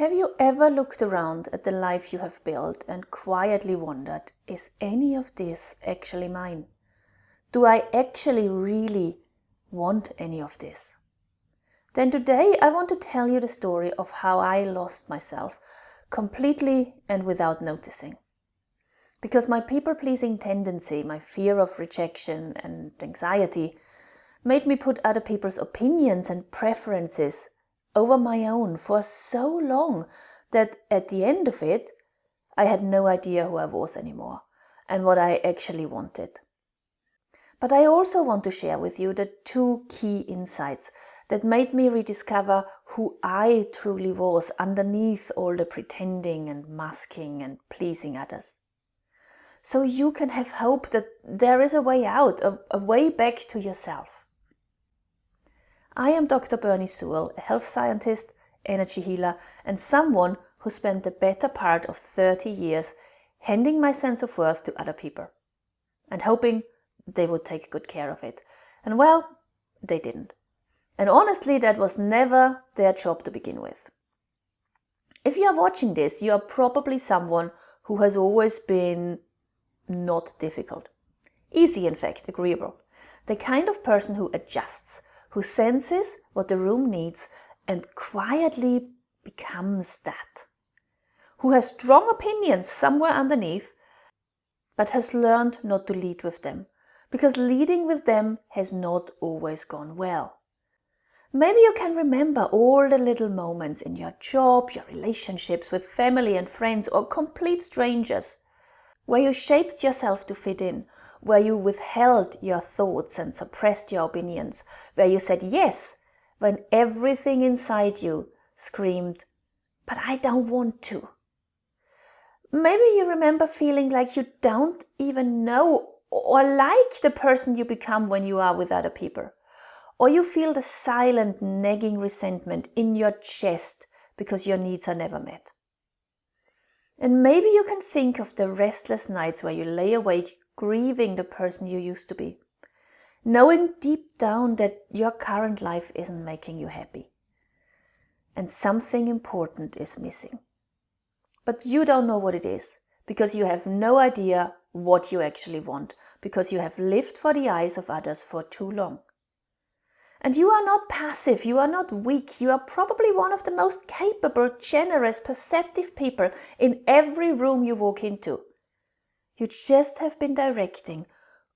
Have you ever looked around at the life you have built and quietly wondered, is any of this actually mine? Do I actually really want any of this? Then today I want to tell you the story of how I lost myself completely and without noticing. Because my people-pleasing tendency, my fear of rejection and anxiety, made me put other people's opinions and preferences over my own for so long that at the end of it, I had no idea who I was anymore and what I actually wanted. But I also want to share with you the two key insights that made me rediscover who I truly was underneath all the pretending and masking and pleasing others. So you can have hope that there is a way out, a way back to yourself. I am Dr. Berni Sewell, a health scientist, energy healer, and someone who spent the better part of 30 years handing my sense of worth to other people and hoping they would take good care of it. And well, they didn't. And honestly, that was never their job to begin with. If you are watching this, you are probably someone who has always been not difficult. Easy, in fact, agreeable. The kind of person who adjusts, who senses what the room needs and quietly becomes that. Who has strong opinions somewhere underneath, but has learned not to lead with them, because leading with them has not always gone well. Maybe you can remember all the little moments in your job, your relationships with family and friends or complete strangers, where you shaped yourself to fit in, where you withheld your thoughts and suppressed your opinions, where you said yes when everything inside you screamed, "But I don't want to." Maybe you remember feeling like you don't even know or like the person you become when you are with other people. Or you feel the silent, nagging resentment in your chest because your needs are never met. And maybe you can think of the restless nights where you lay awake grieving the person you used to be, knowing deep down that your current life isn't making you happy. And something important is missing. But you don't know what it is, because you have no idea what you actually want, because you have lived for the eyes of others for too long. And you are not passive, you are not weak, you are probably one of the most capable, generous, perceptive people in every room you walk into. You just have been directing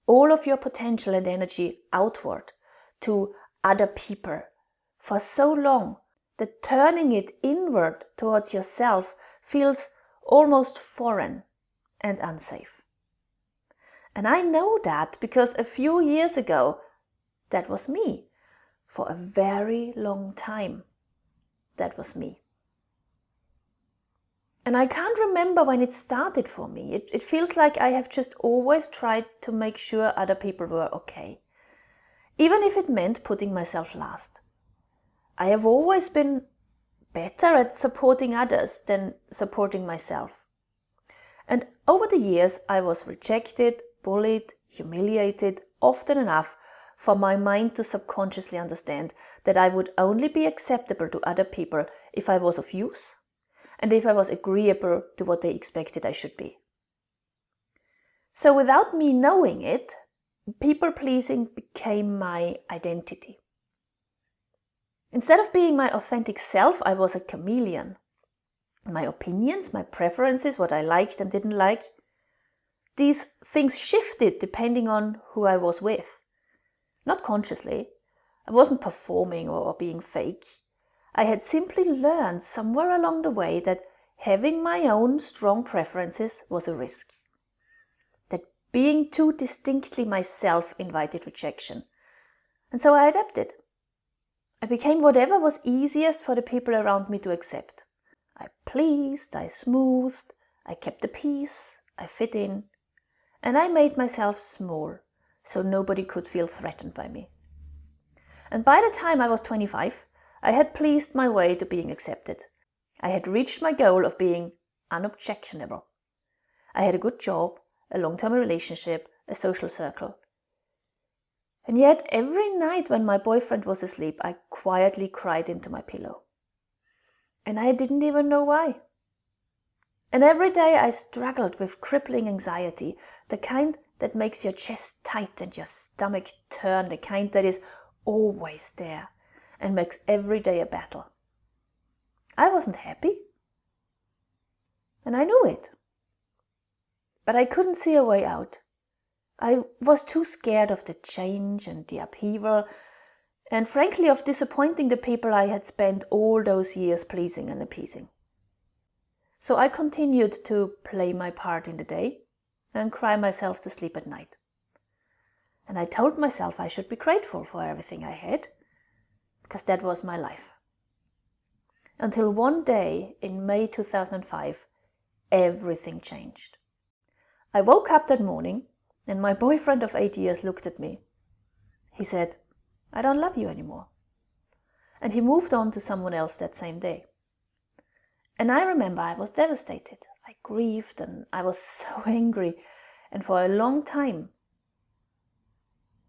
all of your potential and energy outward to other people for so long that turning it inward towards yourself feels almost foreign and unsafe. And I know that because a few years ago, that was me. For a very long time, that was me. And I can't remember when it started for me. It feels like I have just always tried to make sure other people were okay, even if it meant putting myself last. I have always been better at supporting others than supporting myself. And over the years, I was rejected, bullied, humiliated, often enough for my mind to subconsciously understand that I would only be acceptable to other people if I was of use and if I was agreeable to what they expected I should be. So without me knowing it, people-pleasing became my identity. Instead of being my authentic self, I was a chameleon. My opinions, my preferences, what I liked and didn't like, these things shifted depending on who I was with. Not consciously. I wasn't performing or being fake. I had simply learned somewhere along the way that having my own strong preferences was a risk. That being too distinctly myself invited rejection. And so I adapted. I became whatever was easiest for the people around me to accept. I pleased, I smoothed, I kept the peace, I fit in, and I made myself small, so nobody could feel threatened by me. And by the time I was 25, I had pleased my way to being accepted. I had reached my goal of being unobjectionable. I had a good job, a long-term relationship, a social circle. And yet every night when my boyfriend was asleep, I quietly cried into my pillow. and I didn't even know why. And every day I struggled with crippling anxiety, the kind that makes your chest tight and your stomach turn, the kind that is always there and makes every day a battle. I wasn't happy, and I knew it. But I couldn't see a way out. I was too scared of the change and the upheaval, and frankly of disappointing the people I had spent all those years pleasing and appeasing. So I continued to play my part in the day and cry myself to sleep at night. And I told myself I should be grateful for everything I had, because that was my life. Until one day in May 2005, everything changed. I woke up that morning and my boyfriend of 8 years looked at me. He said, "I don't love you anymore." And he moved on to someone else that same day. And I remember I was devastated. I grieved and I was so angry, and for a long time.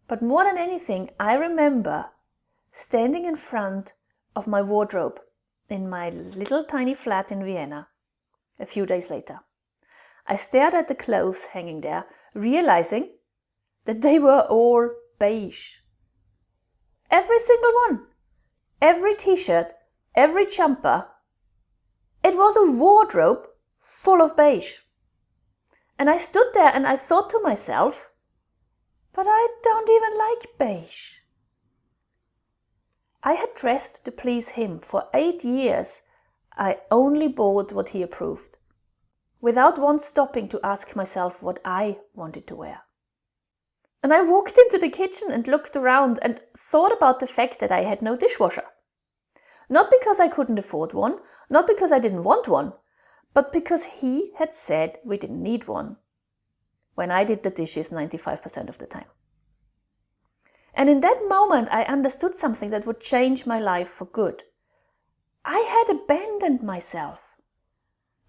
But more than anything, I remember standing in front of my wardrobe in my little tiny flat in Vienna a few days later. I stared at the clothes hanging there, realizing that they were all beige. Every single one. Every t-shirt, every jumper. It was a wardrobe full of beige. And I stood there and I thought to myself, but I don't even like beige. I had dressed to please him. For 8 years, I only bought what he approved, without once stopping to ask myself what I wanted to wear. And I walked into the kitchen and looked around and thought about the fact that I had no dishwasher. Not because I couldn't afford one, not because I didn't want one, but because he had said we didn't need one, when I did the dishes 95% of the time. And in that moment, I understood something that would change my life for good. I had abandoned myself.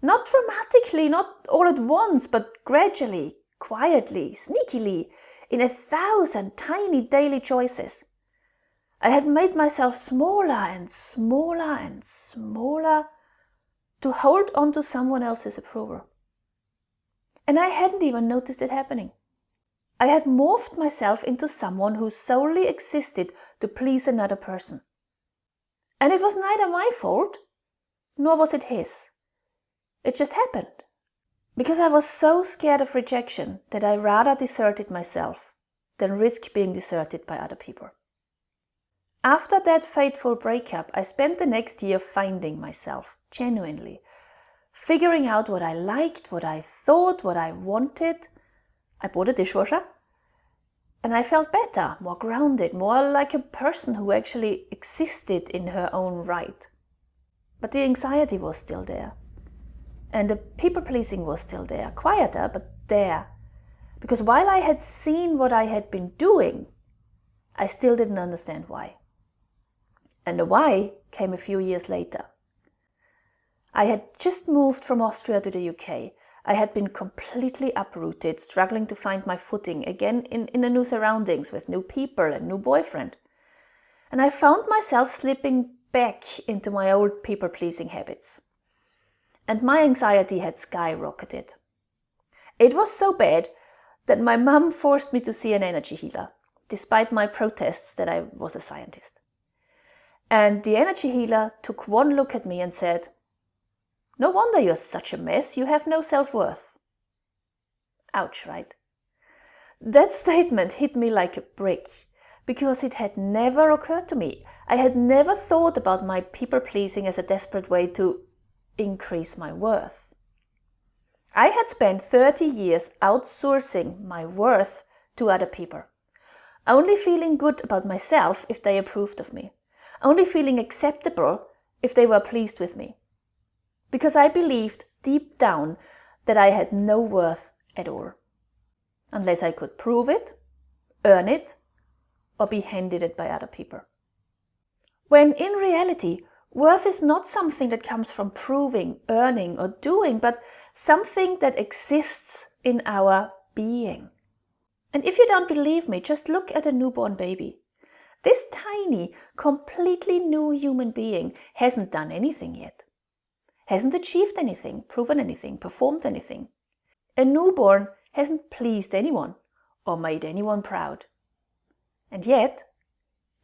Not dramatically, not all at once, but gradually, quietly, sneakily, in 1,000 tiny daily choices. I had made myself smaller and smaller and smaller to hold on to someone else's approval. And I hadn't even noticed it happening. I had morphed myself into someone who solely existed to please another person. And it was neither my fault, nor was it his. It just happened. Because I was so scared of rejection that I rather deserted myself than risk being deserted by other people. After that fateful breakup, I spent the next year finding myself, genuinely. Figuring out what I liked, what I thought, what I wanted. I bought a dishwasher, and I felt better, more grounded, more like a person who actually existed in her own right. But the anxiety was still there. And the people-pleasing was still there, quieter, but there. Because while I had seen what I had been doing, I still didn't understand why. And the why came a few years later. I had just moved from Austria to the UK. I had been completely uprooted, struggling to find my footing again in the new surroundings with new people and new boyfriend. And I found myself slipping back into my old people-pleasing habits. And my anxiety had skyrocketed. It was so bad that my mum forced me to see an energy healer, despite my protests that I was a scientist. And the energy healer took one look at me and said, "No wonder you're such a mess, you have no self-worth." Ouch, right? That statement hit me like a brick, because it had never occurred to me. I had never thought about my people-pleasing as a desperate way to increase my worth. I had spent 30 years outsourcing my worth to other people, only feeling good about myself if they approved of me, only feeling acceptable if they were pleased with me. Because I believed deep down that I had no worth at all, unless I could prove it, earn it, or be handed it by other people. When in reality, worth is not something that comes from proving, earning, or doing, but something that exists in our being. And if you don't believe me, just look at a newborn baby. This tiny, completely new human being hasn't done anything yet. hasn't achieved anything, proven anything, performed anything. A newborn hasn't pleased anyone or made anyone proud. And yet,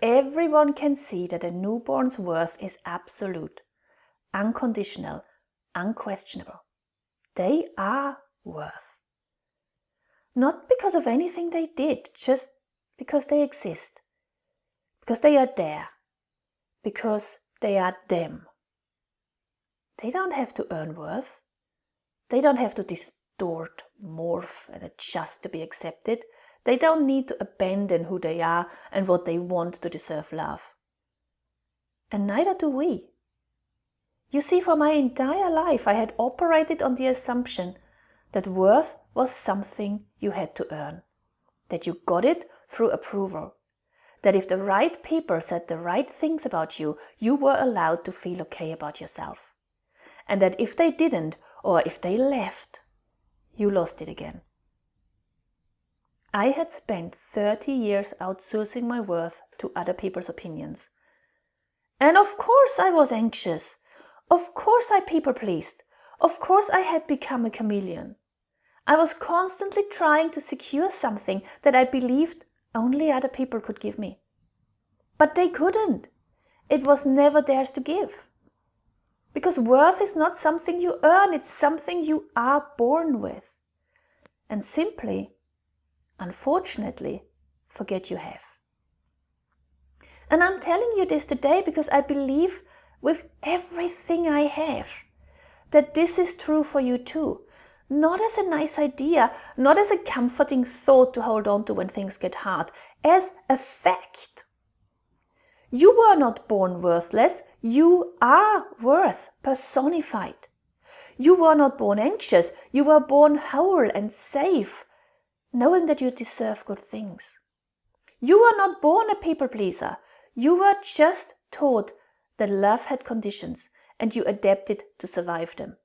everyone can see that a newborn's worth is absolute, unconditional, unquestionable. They are worth. Not because of anything they did, just because they exist. Because they are there. Because they are them. They don't have to earn worth. They don't have to distort, morph, and adjust to be accepted. They don't need to abandon who they are and what they want to deserve love. And neither do we. You see, for my entire life I had operated on the assumption that worth was something you had to earn. That you got it through approval. That if the right people said the right things about you, you were allowed to feel okay about yourself. And that if they didn't, or if they left, you lost it again. I had spent 30 years outsourcing my worth to other people's opinions. And of course I was anxious. Of course I people-pleased. Of course I had become a chameleon. I was constantly trying to secure something that I believed only other people could give me. But they couldn't. It was never theirs to give. Because worth is not something you earn, it's something you are born with. And simply, unfortunately, forget you have. And I'm telling you this today because I believe with everything I have that this is true for you too. Not as a nice idea, not as a comforting thought to hold on to when things get hard, as a fact. You were not born worthless, you are worth personified. You were not born anxious, you were born whole and safe, knowing that you deserve good things. You were not born a people pleaser, you were just taught that love had conditions and you adapted to survive them.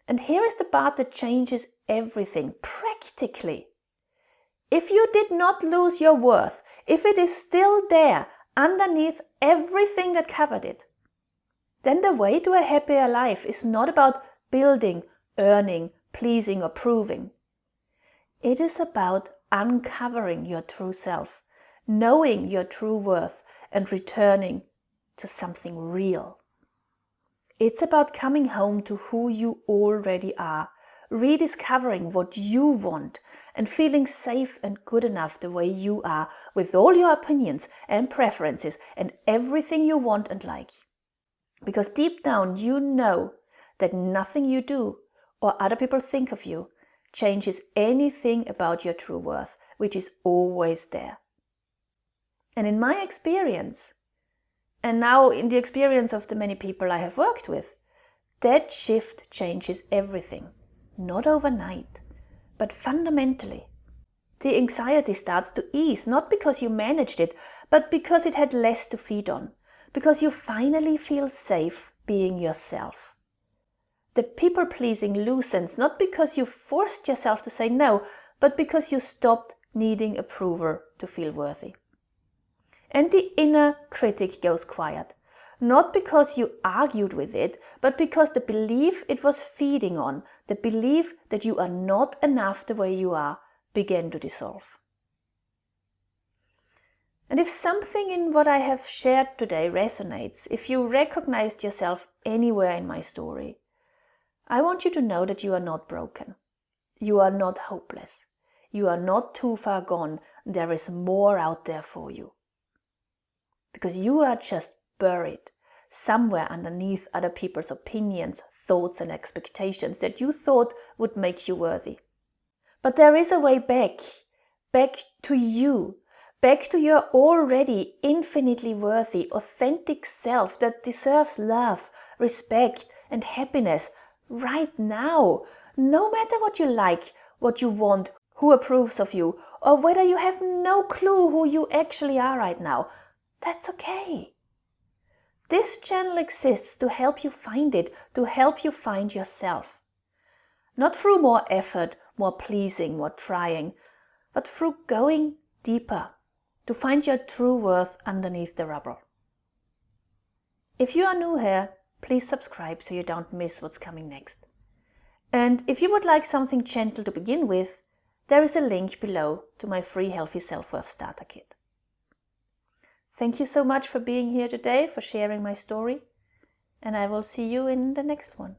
And here is the part that changes everything, practically. If you did not lose your worth, if it is still there underneath everything that covered it, then the way to a happier life is not about building, earning, pleasing or proving. It is about uncovering your true self, knowing your true worth and returning to something real. It's about coming home to who you already are, rediscovering what you want and feeling safe and good enough the way you are with all your opinions and preferences and everything you want and like. Because deep down you know that nothing you do or other people think of you changes anything about your true worth, which is always there. And in my experience, and now in the experience of the many people I have worked with, that shift changes everything. Not overnight, but fundamentally. The anxiety starts to ease, not because you managed it, but because it had less to feed on. Because you finally feel safe being yourself. The people-pleasing loosens, not because you forced yourself to say no, but because you stopped needing approval to feel worthy. And the inner critic goes quiet. Not because you argued with it, but because the belief it was feeding on, the belief that you are not enough the way you are, began to dissolve. And if something in what I have shared today resonates, if you recognized yourself anywhere in my story, I want you to know that you are not broken. You are not hopeless. You are not too far gone. There is more out there for you. Because you are just buried somewhere underneath other people's opinions, thoughts and expectations that you thought would make you worthy. But there is a way back to you, back to your already infinitely worthy, authentic self that deserves love, respect and happiness right now, no matter what you like, what you want, who approves of you, or whether you have no clue who you actually are right now. That's okay. This channel exists to help you find it, to help you find yourself. Not through more effort, more pleasing, more trying, but through going deeper, to find your true worth underneath the rubble. If you are new here, please subscribe so you don't miss what's coming next. And if you would like something gentle to begin with, there is a link below to my free Healthy Self-Worth Starter Kit. Thank you so much for being here today, for sharing my story, and I will see you in the next one.